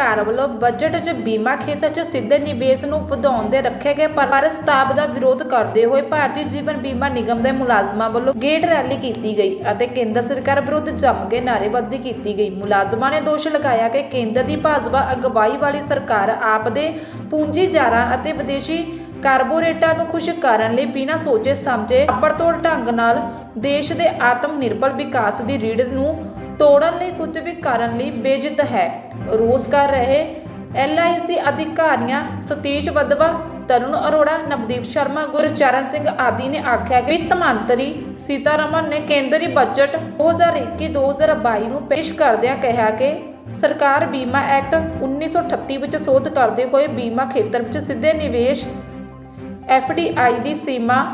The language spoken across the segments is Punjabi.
सरकार ਵੱਲੋਂ ਬਜਟ 'ਚ ਬੀਮਾ ਖੇਤਰ 'ਚ ਸਿੱਧੇ ਨਿਵੇਸ਼ ਨੂੰ ਵਧਾਉਣ ਦੇ ਰੱਖੇ ਗਏ ਪ੍ਰਸਤਾਵ ਦਾ ਵਿਰੋਧ ਕਰਦੇ ਹੋਏ ਭਾਰਤੀ ਜੀਵਨ ਬੀਮਾ ਨਿਗਮ ਦੇ ਮੁਲਾਜ਼ਮਾਂ ਵੱਲੋਂ ਗੇਟ ਰੈਲੀ ਕੀਤੀ ਗਈ ਅਤੇ ਕੇਂਦਰ ਸਰਕਾਰ ਵਿਰੁੱਧ ਜੰਮ ਕੇ ਨਾਅਰੇਬਾਜ਼ੀ ਕੀਤੀ ਗਈ। ਮੁਲਾਜ਼ਮਾਂ ਨੇ ਦੋਸ਼ ਲਗਾਇਆ ਕਿ ਕੇਂਦਰ ਦੀ ਭਾਜਪਾ ਅਗਵਾਈ ਵਾਲੀ ਸਰਕਾਰ ਆਪ ਦੇ ਪੂੰਜੀਦਾਰਾਂ ਅਤੇ ਵਿਦੇਸ਼ੀ ਕਾਰਪੋਰੇਟਾਂ ਨੂੰ ਖੁਸ਼ ਕਰਨ ਲਈ ਬਿਨਾਂ ਸੋਚੇ ਸਮਝੇ ਤਾਬੜਤੋੜ ਢੰਗ ਨਾਲ ਦੇਸ਼ ਦੇ ਆਤਮ ਨਿਰਭਰ ਵਿਕਾਸ ਦੀ ਰੀੜ ਨੂੰ ਤੋੜਨ ਲਈ ਕੁਝ ਵੀ ਕਰਨ ਲਈ ਬੇਜਿੱਦ ਹੈ। ਰੋਸ ਕਰ ਰਹੇ LIC ਅਧਿਕਾਰੀਆਂ ਸਤੀਸ਼ ਵਦਵਾ, ਤਰੁਣ ਅਰੋੜਾ, ਨਵਦੀਪ ਸ਼ਰਮਾ, ਗੁਰਚਰਨ ਸਿੰਘ ਆਦਿ ਨੇ ਆਖਿਆ ਕਿ ਵਿੱਤ ਮੰਤਰੀ ਸੀਤਾਰਮਨ ਨੇ ਕੇਂਦਰੀ ਬਜਟ 2021-2022 ਨੂੰ ਪੇਸ਼ ਕਰਦਿਆਂ ਕਿਹਾ ਕਿ ਸਰਕਾਰ ਬੀਮਾ ਐਕਟ 1938 ਵਿੱਚ ਸੋਧ ਕਰਦੇ ਹੋਏ ਬੀਮਾ ਖੇਤਰ ਵਿੱਚ ਸਿੱਧੇ ਨਿਵੇਸ਼ FDI ਦੀ ਸੀਮਾ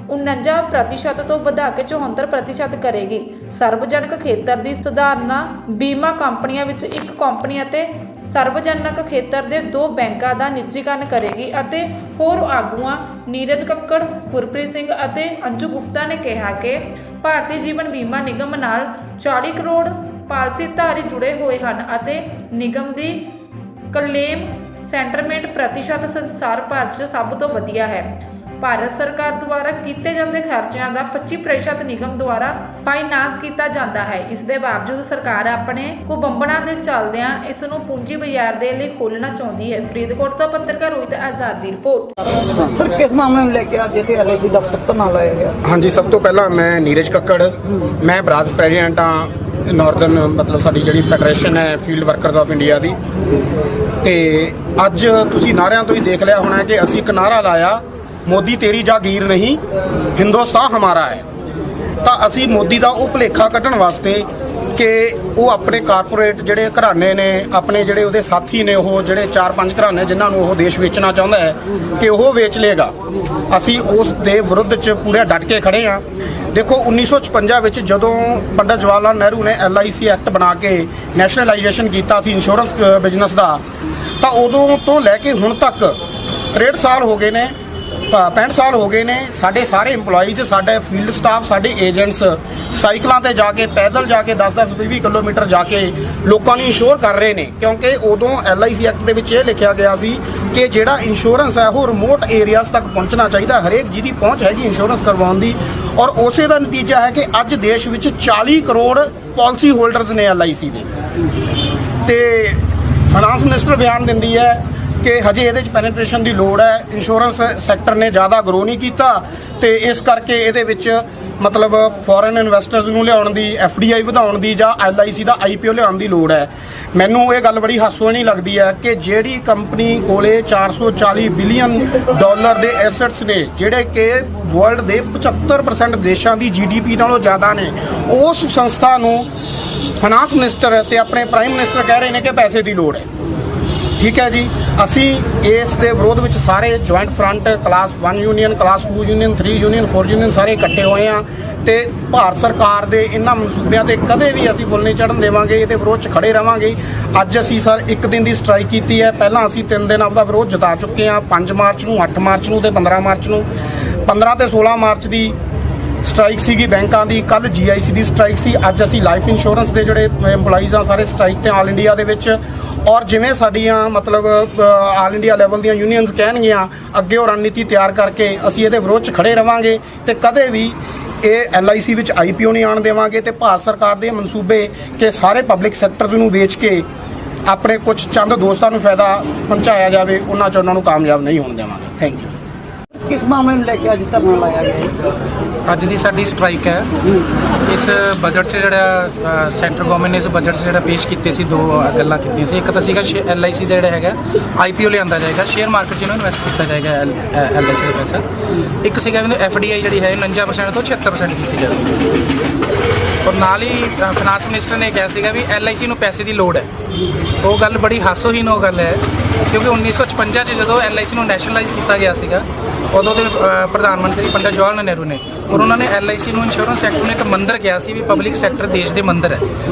49% ਤੋਂ ਵਧਾ ਕੇ 74% ਕਰੇਗੀ। ਸਰਵਜਨਕ ਖੇਤਰ ਦੀ ਸਧਾਰਨ ਬੀਮਾ ਕੰਪਨੀਆਂ ਵਿੱਚ ਇੱਕ ਕੰਪਨੀ ਅਤੇ ਸਰਵਜਨਕ ਖੇਤਰ ਦੇ 2 ਬੈਂਕਾਂ ਦਾ ਨਿੱਜੀਕਰਨ ਕਰੇਗੀ ਅਤੇ ਹੋਰ ਆਗੂਆਂ ਨੀਰਜ ਕੱਕੜ, ਗੁਰਪ੍ਰੀਤ ਸਿੰਘ ਅਤੇ ਅੰਜੂ ਗੁਪਤਾ ਨੇ ਕਿਹਾ ਕਿ ਭਾਰਤੀ ਜੀਵਨ ਬੀਮਾ ਨਿਗਮ ਨਾਲ 40 ਕਰੋੜ ਪਾਲਿਸੀ ਧਾਰੀ ਜੁੜੇ ਹੋਏ ਹਨ ਅਤੇ ਨਿਗਮ ਦੀ ਕਲੇਮ ਸੈਂਟਰਮੈਂਟ ਪ੍ਰਤੀਸ਼ਤ ਸੰਸਾਰ ਭਰ 'ਚ ਸਭ ਤੋਂ ਵਧੀਆ ਹੈ। ਭਾਰਤ ਸਰਕਾਰ ਦੁਆਰਾ ਕੀਤੇ ਜਾਂਦੇ ਖਰਚਿਆਂ ਦਾ 25% ਨਿਗਮ ਦੁਆਰਾ ਫਾਈਨਾਂਸ ਕੀਤਾ ਜਾਂਦਾ ਹੈ। ਇਸ ਦੇ ਬਾਵਜੂਦ ਸਰਕਾਰ ਆਪਣੇ ਕੁਬੰਬਣਾ ਦੇ ਚੱਲਦਿਆਂ ਇਸ ਨੂੰ ਪੂੰਜੀ ਬਾਜ਼ਾਰ ਦੇ ਲਈ ਖੋਲ੍ਹਣਾ ਚਾਹੁੰਦੀ ਹੈ। ਫਰੀਦਕੋਟ ਤੋਂ ਪੱਤਰਕਾਰ ਰੋਹਿਤ ਆਜ਼ਾਦ ਦੀ ਰਿਪੋਰਟ। ਸਰ, ਕਿਸ ਮਾਮਲੇ ਨੂੰ ਲੈ ਕੇ ਅੱਜ ਇੱਥੇ LIC ਦਫ਼ਤਰ ਧਰਨਾ ਲਾਇਆ ਗਿਆ? ਹਾਂਜੀ, ਸਭ ਤੋਂ ਪਹਿਲਾਂ ਮੈਂ ਨੀਰਜ ਕੱਕੜ, ਮੈਂ ਬ੍ਰਾਂਚ ਪ੍ਰੈਜ਼ੀਡੈਂਟ ਹਾਂ ਨਾਰਦਰਨ, ਮਤਲਬ ਸਾਡੀ ਜਿਹੜੀ ਫੈਡਰੇਸ਼ਨ ਹੈ ਫੀਲਡ ਵਰਕਰਸ ਆਫ ਇੰਡੀਆ ਦੀ। ਤੇ ਅੱਜ ਤੁਸੀਂ ਨਾਅਰਿਆਂ ਤੋਂ ਹੀ ਦੇਖ ਲਿਆ ਹੋਣਾ ਕਿ ਅਸੀਂ ਇੱਕ ਨਾਅਰਾ ਲਾਇਆ, ਮੋਦੀ ਤੇਰੀ ਜਾਗੀਰ ਨਹੀਂ, ਹਿੰਦੁਸਤਾਨ ਹਮਾਰਾ ਹੈ। ਤਾਂ ਅਸੀਂ ਮੋਦੀ ਦਾ ਉਹ ਭੁਲੇਖਾ ਕੱਢਣ ਵਾਸਤੇ ਕਿ ਉਹ ਆਪਣੇ ਕਾਰਪੋਰੇਟ ਜਿਹੜੇ ਘਰਾਣੇ ਨੇ, ਆਪਣੇ ਜਿਹੜੇ ਉਹਦੇ ਸਾਥੀ ਨੇ, ਉਹ ਜਿਹੜੇ 4-5 ਘਰਾਣੇ ਜਿਨ੍ਹਾਂ ਨੂੰ ਉਹ ਦੇਸ਼ ਵੇਚਣਾ ਚਾਹੁੰਦਾ ਹੈ ਕਿ ਉਹ ਵੇਚ ਲਏਗਾ, ਅਸੀਂ ਉਸ ਦੇ ਵਿਰੁੱਧ 'ਚ ਪੂਰੇ ਡਟ ਕੇ ਖੜੇ ਹਾਂ। ਦੇਖੋ 1956 ਵਿੱਚ ਜਦੋਂ ਪੰਡਿਤ ਜਵਾਹਰ ਲਾਲ ਨਹਿਰੂ ਨੇ LIC ਐਕਟ ਬਣਾ ਕੇ ਨੈਸ਼ਨਲਾਈਜੇਸ਼ਨ ਕੀਤਾ ਸੀ ਇੰਸ਼ੋਰੈਂਸ ਬਿਜ਼ਨਸ ਦਾ, ਤਾਂ ਉਦੋਂ ਤੋਂ ਲੈ ਕੇ ਹੁਣ ਤੱਕ 63 ਸਾਲ ਹੋ ਗਏ ਨੇ, 65 ਸਾਲ ਹੋ ਗਏ ਨੇ। ਸਾਡੇ ਸਾਰੇ EMPLOYEES, ਸਾਡੇ ਫੀਲਡ ਸਟਾਫ, ਸਾਡੇ ਏਜੰਟਸ ਸਾਈਕਲਾਂ ਤੇ ਜਾ ਕੇ, ਪੈਦਲ ਜਾ ਕੇ 10-20 ਕਿਲੋਮੀਟਰ ਜਾ ਕੇ ਲੋਕਾਂ ਨੂੰ ਇੰਸ਼ੋਰ ਕਰ ਰਹੇ ਨੇ, ਕਿਉਂਕਿ ਉਦੋਂ LIC ਐਕਟ ਦੇ ਵਿੱਚ ਇਹ ਲਿਖਿਆ ਗਿਆ ਸੀ ਕਿ ਜਿਹੜਾ ਇੰਸ਼ੋਰੈਂਸ ਹੈ ਉਹ ਰਿਮੋਟ ਏਰੀਆਜ਼ ਤੱਕ ਪਹੁੰਚਣਾ ਚਾਹੀਦਾ, ਹਰੇਕ ਜਿਹਦੀ ਪਹੁੰਚ ਹੈਗੀ ਇੰਸ਼ੋਰੈਂਸ ਕਰਵਾਉਣ ਦੀ। ਔਰ ਉਸੇ ਦਾ ਨਤੀਜਾ ਹੈ ਕਿ ਅੱਜ ਦੇਸ਼ ਵਿੱਚ 40 ਕਰੋੜ ਪਾਲਿਸੀ ਹੋਲਡਰਸ ਨੇ LIC ਦੇ। ਤੇ ਫਾਈਨਾਂਸ ਮਿਨਿਸਟਰ ਬਿਆਨ ਦਿੰਦੀ ਹੈ ਕਿ ਹਜੇ ਇਹਦੇ 'ਚ ਪੈਨੇਟ੍ਰੇਸ਼ਨ ਦੀ ਲੋੜ ਹੈ, ਇੰਸ਼ੋਰੈਂਸ ਸੈਕਟਰ ਨੇ ਜ਼ਿਆਦਾ ਗਰੋ ਨਹੀਂ ਕੀਤਾ ਤੇ ਇਸ ਕਰਕੇ ਇਹਦੇ ਵਿੱਚ ਮਤਲਬ ਫੋਰਨ ਇਨਵੈਸਟਰਸ ਨੂੰ ਲਿਆਉਣ ਦੀ, FDI ਵਧਾਉਣ ਦੀ ਜਾਂ LIC ਦਾ IPO ਲਿਆਉਣ ਦੀ ਲੋੜ ਹੈ। ਮੈਨੂੰ ਇਹ ਗੱਲ ਬੜੀ ਹਾਸੋਹੀਣੀ ਲੱਗਦੀ ਹੈ ਕਿ ਜਿਹੜੀ ਕੰਪਨੀ ਕੋਲੇ 440 ਬਿਲੀਅਨ ਡਾਲਰ ਦੇ ਐਸੈਟਸ ਨੇ, ਜਿਹੜੇ ਕਿ ਵਰਲਡ ਦੇ 75% ਦੇਸ਼ਾਂ ਦੀ GDP ਨਾਲੋਂ ਜ਼ਿਆਦਾ ਨੇ, ਉਸ ਸੰਸਥਾ ਨੂੰ ਫਾਈਨਾਂਸ ਮਿਨਿਸਟਰ ਤੇ ਆਪਣੇ ਪ੍ਰਾਈਮ ਮਿਨਿਸਟਰ ਕਹਿ ਰਹੇ ਨੇ ਕਿ ਪੈਸੇ ਦੀ ਲੋੜ ਹੈ। ਠੀਕ ਹੈ ਜੀ, ਅਸੀਂ ਇਸ ਦੇ ਵਿਰੋਧ ਵਿੱਚ ਸਾਰੇ joint front, class 1 union, class 2 union, 3 union, 4 union ਸਾਰੇ ਇਕੱਠੇ ਹੋਏ ਹਾਂ ਤੇ ਭਾਰਤ ਸਰਕਾਰ ਦੇ ਇਹਨਾਂ ਮਨਸੂਬਿਆਂ ਤੇ ਕਦੇ ਵੀ ਅਸੀਂ ਫੁੱਲ ਨਹੀਂ ਚੜ੍ਹਨ ਦੇਵਾਂਗੇ, ਇਹਦੇ ਵਿਰੋਧ 'ਚ ਖੜੇ ਰਵਾਂਗੇ। ਅੱਜ ਅਸੀਂ ਸਰ 1 ਦਿਨ ਦੀ ਸਟ੍ਰਾਈਕ ਕੀਤੀ ਹੈ, ਪਹਿਲਾਂ ਅਸੀਂ 3 ਦਿਨ ਆਪਦਾ ਵਿਰੋਧ ਜਤਾ ਚੁੱਕੇ ਹਾਂ, 5 ਮਾਰਚ ਨੂੰ, 8 ਮਾਰਚ ਨੂੰ ਤੇ 15 ਮਾਰਚ ਨੂੰ। 15 ਤੇ 16 ਮਾਰਚ ਦੀ ਸਟ੍ਰਾਈਕ ਸੀਗੀ ਬੈਂਕਾਂ ਦੀ, ਕੱਲ GIC ਦੀ ਸਟ੍ਰਾਈਕ ਸੀ, ਅੱਜ ਅਸੀਂ ਲਾਈਫ ਇੰਸ਼ੋਰੈਂਸ ਦੇ ਜਿਹੜੇ EMPLOYEES ਆ ਸਾਰੇ ਸਟ੍ਰਾਈਕ ਤੇ ਆਲ ਇੰਡੀਆ ਦੇ ਵਿੱਚ। ਔਰ ਜਿਵੇਂ ਸਾਡੀਆਂ ਮਤਲਬ ਆਲ ਇੰਡੀਆ ਲੈਵਲ ਦੀਆਂ ਯੂਨੀਅਨਸ ਕਹਿਣਗੀਆਂ, ਅੱਗੇ ਉਹ ਰਣਨੀਤੀ ਤਿਆਰ ਕਰਕੇ ਅਸੀਂ ਇਹਦੇ ਵਿਰੋਧ 'ਚ ਖੜੇ ਰਵਾਂਗੇ ਤੇ ਕਦੇ ਵੀ ਇਹ LIC ਵਿੱਚ IPO ਨਹੀਂ ਆਉਣ ਦੇਵਾਂਗੇ। ਤੇ ਭਾਰਤ ਸਰਕਾਰ ਦੇ ਮਨਸੂਬੇ ਕਿ ਸਾਰੇ ਪਬਲਿਕ ਸੈਕਟਰਸ ਨੂੰ ਵੇਚ ਕੇ ਆਪਣੇ ਕੁਝ ਚੰਦ ਦੋਸਤਾਂ ਨੂੰ ਫਾਇਦਾ ਪਹੁੰਚਾਇਆ ਜਾਵੇ, ਉਹਨਾਂ 'ਚ ਉਹਨਾਂ ਨੂੰ ਕਾਮਯਾਬ ਨਹੀਂ ਹੋਣ ਦੇਵਾਂਗੇ। Thank you. ਕਿਸ ਮਾਮਲੇ ਨੂੰ ਲੈ ਕੇ ਅੱਜ ਧਰਨਾ ਲਾਇਆ ਗਿਆ? ਅੱਜ ਦੀ ਸਾਡੀ ਸਟ੍ਰਾਈਕ ਹੈ। ਇਸ ਬਜਟ 'ਚ ਜਿਹੜਾ ਸੈਂਟਰ ਗਵਰਨਮੈਂਟ ਨੇ ਇਸ ਬਜਟ 'ਚ ਜਿਹੜਾ ਪੇਸ਼ ਕੀਤੇ ਸੀ, 2 ਗੱਲਾਂ ਕੀਤੀਆਂ ਸੀ। ਇੱਕ ਤਾਂ ਸੀਗਾ LIC ਦਾ ਜਿਹੜਾ ਹੈਗਾ IPO ਲਿਆਂਦਾ ਜਾਏਗਾ, ਸ਼ੇਅਰ ਮਾਰਕੀਟ 'ਚ ਇਹਨੂੰ ਇਨਵੈਸਟ ਕੀਤਾ ਜਾਏਗਾ LIC ਦਾ ਪੈਸਾ। ਇੱਕ ਸੀਗਾ ਇਹਨੂੰ FDI ਜਿਹੜੀ ਹੈ 49% ਤੋਂ 76% ਕੀਤੀ ਜਾਵੇ। ਔਰ ਨਾਲ ਹੀ ਫਾਈਨਾਂਸ ਮਿਨਿਸਟਰ ਨੇ ਕਿਹਾ ਸੀਗਾ ਵੀ LIC ਨੂੰ ਪੈਸੇ ਦੀ ਲੋੜ ਹੈ। ਉਹ ਗੱਲ ਬੜੀ ਹਾਸੋਹੀਣ ਉਹ ਗੱਲ ਹੈ, ਕਿਉਂਕਿ 1956 'ਚ ਜਦੋਂ LIC ਨੂੰ ਨੈਸ਼ਨਲਾਈਜ਼ ਕੀਤਾ ਗਿਆ ਸੀਗਾ ਉਦੋਂ ਦੇ ਪ੍ਰਧਾਨ ਮੰਤਰੀ ਪੰਡਿਤ ਜਵਾਹਰ ਲਾਲ ਨਹਿਰੂ ਨੇ, ਔਰ ਉਹਨਾਂ ਨੇ LIC ਨੂੰ ਇੰਸ਼ੋਰੈਂਸ ਸੈਕਟਰ ਨੂੰ ਇੱਕ ਮੰਦਰ ਕਿਹਾ ਸੀ ਵੀ ਪਬਲਿਕ ਸੈਕਟਰ ਦੇਸ਼ ਦੇ ਮੰਦਰ ਹੈ।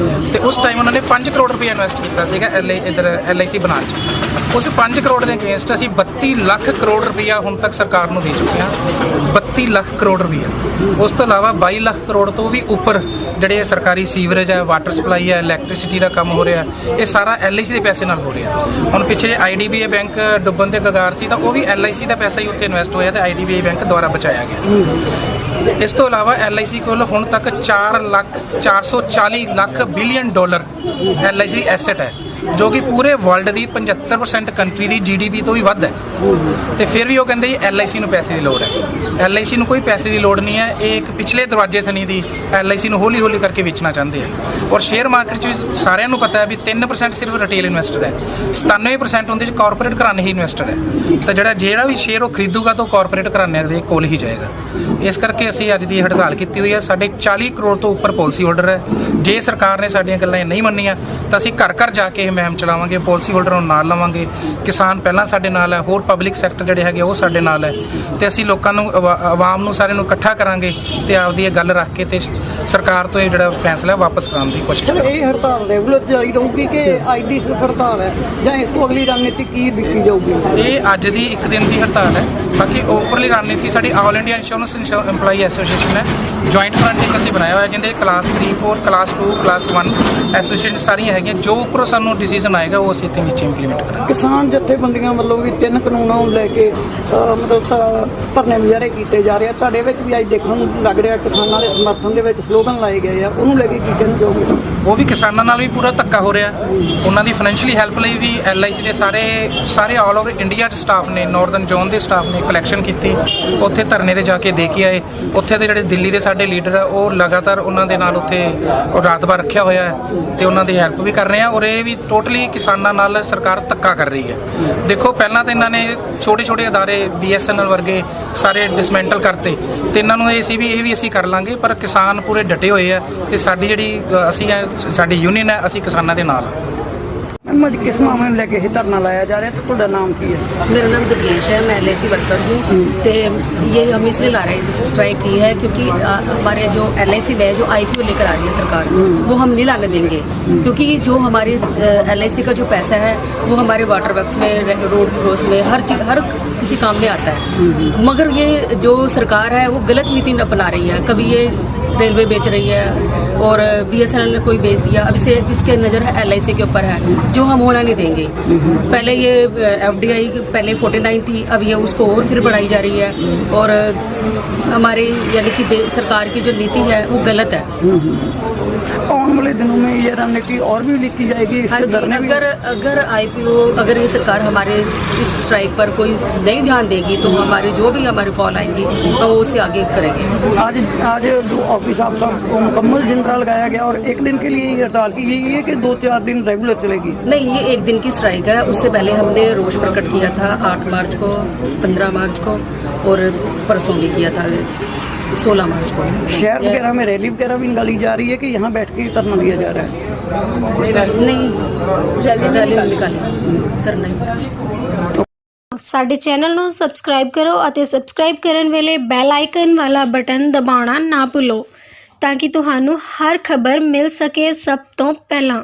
ਤੇ ਉਸ ਟਾਈਮ ਉਹਨਾਂ ਨੇ 5 ਕਰੋੜ ਰੁਪਏ ਇਨਵੈਸਟ ਕੀਤਾ ਸੀਗਾ LIC ਬਣਾਉਣ 'ਚ। ਉਸ 5 ਕਰੋੜ ਦੇ ਅਗੇਂਸਟ ਅਸੀਂ 32 ਲੱਖ ਕਰੋੜ ਰੁਪਈਆ ਹੁਣ ਤੱਕ ਸਰਕਾਰ ਨੂੰ ਦੇ ਚੁੱਕੇ ਹਾਂ। 32 ਲੱਖ ਕਰੋੜ ਰੁਪਈਆ। ਉਸ ਤੋਂ ਇਲਾਵਾ 22 ਲੱਖ ਕਰੋੜ ਤੋਂ ਵੀ ਉੱਪਰ ਜਿਹੜੇ ਸਰਕਾਰੀ ਸੀਵਰੇਜ ਹੈ, ਵਾਟਰ ਸਪਲਾਈ ਹੈ, ਇਲੈਕਟ੍ਰਿਸਿਟੀ ਦਾ ਕੰਮ ਹੋ ਰਿਹਾ, ਇਹ ਸਾਰਾ LIC ਦੇ ਪੈਸੇ ਨਾਲ ਹੋ ਰਿਹਾ। ਹੁਣ ਪਿੱਛੇ IDBI ਬੈਂਕ ਡੁੱਬਣ ਦੇ ਕਗਾਰ ਸੀ ਤਾਂ ਉਹ ਵੀ LIC ਦਾ ਪੈਸਾ ਹੀ ਉੱਥੇ ਇਨਵੈਸਟ ਹੋਇਆ ਤੇ IDBI ਬੈਂਕ ਦੁਆਰਾ ਬਚਾਇਆ ਗਿਆ। ਇਸ ਤੋਂ ਇਲਾਵਾ LIC ਕੋਲ ਹੁਣ ਤੱਕ 440 lakh billion dollar LIC asset ਹੈ, ਜੋ ਕਿ ਪੂਰੇ ਵਰਲਡ ਦੀ 75% ਕੰਟਰੀ ਦੀ GDP ਤੋਂ ਵੀ ਵੱਧ ਹੈ। ਤੇ ਫਿਰ ਵੀ ਉਹ ਕਹਿੰਦੇ ਜੀ LIC ਨੂੰ ਪੈਸੇ ਦੀ ਲੋੜ ਹੈ। LIC ਨੂੰ ਕੋਈ ਪੈਸੇ ਦੀ ਲੋੜ ਨਹੀਂ ਹੈ। ਇਹ ਇੱਕ ਪਿਛਲੇ ਦਰਵਾਜ਼ੇ ਥਣੀ ਦੀ LIC ਨੂੰ ਹੌਲੀ ਹੌਲੀ ਕਰਕੇ ਵੇਚਣਾ ਚਾਹੁੰਦੇ ਆ। ਔਰ ਸ਼ੇਅਰ ਮਾਰਕੀਟ 'ਚ ਵੀ ਸਾਰਿਆਂ ਨੂੰ ਪਤਾ ਹੈ ਵੀ 3% ਸਿਰਫ ਰਿਟੇਲ ਇਨਵੈਸਟਰ ਹੈ, 97% ਉਹਦੇ 'ਚ ਕਾਰਪੋਰੇਟ ਘਰਾਣੇ ਹੀ ਇਨਵੈਸਟਰ ਹੈ। ਤਾਂ ਜਿਹੜਾ ਵੀ ਸ਼ੇਅਰ ਉਹ ਖਰੀਦੂਗਾ ਤਾਂ ਉਹ ਕਾਰਪੋਰੇਟ ਘਰਾਣਿਆਂ ਦੇ ਕੋਲ ਹੀ ਜਾਏਗਾ। ਇਸ ਕਰਕੇ ਅਸੀਂ ਅੱਜ ਦੀ ਹੜਤਾਲ ਕੀਤੀ ਹੋਈ ਹੈ। ਸਾਡੇ 40 ਕਰੋੜ ਤੋਂ ਉੱਪਰ ਪਾਲਿਸੀ ਹੋਲਡਰ ਹੈ। ਜੇ ਸਰਕਾਰ ਨੇ ਸਾਡੀਆਂ ਗੱਲਾਂ ਨਹੀਂ ਮੰਨੀਆਂ ਤਾਂ ਅਸੀਂ ਘਰ ਘਰ ਜਾ ਕੇ ਮੁਹਿੰਮ ਚਲਾਵਾਂਗੇ, ਪਾਲਿਸੀ ਹੋਲਡਰਾਂ ਨੂੰ ਨਾਲ ਲਵਾਂਗੇ। ਕਿਸਾਨ ਪਹਿਲਾਂ ਸਾਡੇ ਨਾਲ ਹੈ, ਹੋਰ ਪਬਲਿਕ ਸੈਕਟਰ ਜਿਹੜੇ ਹੈਗੇ ਉਹ ਸਾਡੇ ਨਾਲ ਹੈ। ਤੇ ਅਸੀਂ ਲੋਕਾਂ ਨੂੰ, ਆਵਾਮ ਨੂੰ, ਸਾਰਿਆਂ ਨੂੰ ਇਕੱਠਾ ਕਰਾਂਗੇ ਤੇ ਆਪਦੀ ਇਹ ਗੱਲ ਰੱਖ ਕੇ ਤੇ ਸਰਕਾਰ ਤੋਂ ਇਹ ਜਿਹੜਾ ਫੈਸਲਾ ਵਾਪਸ ਕਰਾਉਣ ਦੀ ਕੋਸ਼ਿਸ਼ ਕਰਾਂਗੇ। ਇਹ ਹੜਤਾਲ ਰੈਗੂਲਰ ਜਾਰੀ ਰਹੂਗੀ ਕਿ ਅੱਜ ਦੀ ਸਿਰਫ ਹੜਤਾਲ ਹੈ ਜਾਂ ਇਸ ਤੋਂ ਅਗਲੀ ਰਣਨੀਤੀ ਕੀ ਦਿੱਤੀ ਜਾਊਗੀ? ਇਹ ਅੱਜ ਦੀ ਇੱਕ ਦਿਨ ਦੀ ਹੜਤਾਲ ਹੈ। ਬਾਕੀ ਉੱਪਰਲੀ ਰਣਨੀਤੀ ਸਾਡੀ all India insurance EMPLOYEE association ਹੈ। ਜੁਆਇੰਟ ਫਰੰਟ ਇੱਕ ਅਸੀਂ ਬਣਾਇਆ ਹੋਇਆ, ਜਿਹਦੇ ਕਲਾਸ 3, 4, ਕਲਾਸ 2, ਕਲਾਸ 1 ਐਸੋਸੀਏਸ਼ਨ ਸਾਰੀਆਂ ਹੈਗੀਆਂ। ਜੋ ਉੱਪਰੋਂ ਸਾਨੂੰ ਡਿਸੀਜਨ ਆਏਗਾ ਉਹ ਅਸੀਂ ਇੱਥੇ ਵਿੱਚ ਇੰਪਲੀਮੈਂਟ ਕਰਾਂਗੇ। ਕਿਸਾਨ ਜਥੇਬੰਦੀਆਂ ਵੱਲੋਂ ਵੀ 3 ਕਾਨੂੰਨਾਂ ਨੂੰ ਲੈ ਕੇ ਮਤਲਬ ਧਰਨੇ ਮੁਜ਼ਾਹਰੇ ਕੀਤੇ ਜਾ ਰਹੇ ਆ। ਤੁਹਾਡੇ ਵਿੱਚ ਵੀ ਅੱਜ ਦੇਖਣ ਨੂੰ ਲੱਗ ਰਿਹਾ ਕਿਸਾਨਾਂ ਦੇ ਸਮਰਥਨ ਦੇ ਵਿੱਚ ਸਲੋਗਨ ਲਾਏ ਗਏ ਆ, ਉਹਨੂੰ ਲੈ ਕੇ ਕੀ ਕਹਿਣਾ ਚਾਹੋਗੇ? ਉਹ ਵੀ ਕਿਸਾਨਾਂ ਨਾਲ ਵੀ ਪੂਰਾ ਧੱਕਾ ਹੋ ਰਿਹਾ। ਉਹਨਾਂ ਦੀ ਫਾਈਨੈਂਸ਼ੀਅਲੀ ਹੈਲਪ ਲਈ ਵੀ LIC ਦੇ ਸਾਰੇ ਆਲ ਓਵਰ ਇੰਡੀਆ 'ਚ ਸਟਾਫ ਨੇ, ਨਾਰਦਰਨ ਜ਼ੋਨ ਦੇ ਸਟਾਫ ਨੇ ਕਲੈਕਸ਼ਨ ਕੀਤੀ, ਉੱਥੇ ਧਰਨੇ 'ਤੇ ਜਾ ਕੇ ਦੇ ਕੇ ਆਏ। ਉੱਥੇ ਦੇ ਜਿਹੜੇ ਦਿੱਲੀ ਦੇ ਸਾਡੇ ਲੀਡਰ ਆ ਉਹ ਲਗਾਤਾਰ ਉਹਨਾਂ ਦੇ ਨਾਲ ਉੱਥੇ ਰਾਤ ਭਰ ਰੱਖਿਆ ਹੋਇਆ ਹੈ ਤੇ ਉਹਨਾਂ ਦੀ ਹੈਲਪ ਵੀ ਕਰ ਰਹੇ ਆ। ਔਰ ਇਹ ਵੀ ਟੋਟਲੀ ਕਿਸਾਨਾਂ ਨਾਲ ਸਰਕਾਰ ਧੱਕਾ ਕਰ ਰਹੀ ਹੈ। ਦੇਖੋ ਪਹਿਲਾਂ ਤਾਂ ਇਹਨਾਂ ਨੇ ਛੋਟੇ ਛੋਟੇ ਅਦਾਰੇ BSNL ਵਰਗੇ ਸਾਰੇ ਡਿਸਮੈਂਟਲ ਕਰਤੇ ਤੇ ਇਹਨਾਂ ਨੂੰ ਇਹ ਸੀ ਵੀ ਇਹ ਵੀ ਅਸੀਂ ਕਰ ਲਾਂਗੇ, ਪਰ ਕਿਸਾਨ ਪੂਰੇ ਡਟੇ ਹੋਏ ਆ ਤੇ ਸਾਡੀ ਜਿਹੜੀ ਸਾਡੀ ਯੂਨੀਅਨ ਹੈ, ਅਸੀਂ ਕਿਸਾਨਾਂ ਦੇ ਨਾਲ ਹਾਂ। मैम आज किस मामले में लेके ही धरना लाया जा रहा है, तो ਤੁਹਾਡਾ नाम की है? मेरा नाम दुर्गेश है, मैं LIC वर्कर हूँ। तो ये हम इसलिए ला रहे हैं, स्ट्राइक की है क्योंकि हमारे जो LIC में जो IPO लेकर आ रही है सरकार, वो हम नहीं लाने देंगे। क्योंकि जो हमारी LIC का जो पैसा है वो हमारे वाटर वर्क्स में, रोड क्रॉस में, हर किसी काम में आता है। मगर ये जो सरकार है वो गलत नीति अपना रही है। कभी ये रेलवे बेच रही है और BSNL ने कोई बेच दिया। अब इसे इसके नज़र है LIC के ऊपर है, जो हम होना नहीं देंगे। पहले ये FDI पहले 49 थी, अब ये उसको और फिर बढ़ाई जा रही है। और हमारी यानी कि सरकार की जो नीति है वो गलत है। आने वाले दिनों में ये रणनीति और भी लिखी जाएगी? हाँ जी, अगर IPO अगर ये सरकार हमारे इस स्ट्राइक पर कोई नहीं ध्यान देगी तो हमारी जो भी हमारी कॉल आएंगी तो वो उससे आगे करेंगे। आज जो ऑफिस आपका मुकम्मल जिंदा लगाया गया और एक दिन के लिए ये हड़ताल की गई है कि 2-4 दिन रेगुलर चलेगी? नहीं, ये एक दिन की स्ट्राइक है। उससे पहले हमने रोष प्रकट किया था 8 मार्च को, 15 मार्च को और परसों भी किया था 16 मार्च को। शहर वगैरह में रैली वगैरह भी निकाली जा रही है कि यहाँ बैठ के धरना दिया जा रहा है? नहीं, रैली नहीं निकाली, धरना ही। ਸਾਡੇ ਚੈਨਲ ਨੂੰ ਸਬਸਕ੍ਰਾਈਬ ਕਰੋ ਅਤੇ ਸਬਸਕ੍ਰਾਈਬ ਕਰਨ ਵੇਲੇ ਬੈਲ ਆਈਕਨ ਵਾਲਾ ਬਟਨ ਦਬਾਉਣਾ ਨਾ ਭੁੱਲੋ ਤਾਂ ਕਿ ਤੁਹਾਨੂੰ ਹਰ ਖਬਰ ਮਿਲ ਸਕੇ ਸਭ ਤੋਂ ਪਹਿਲਾਂ।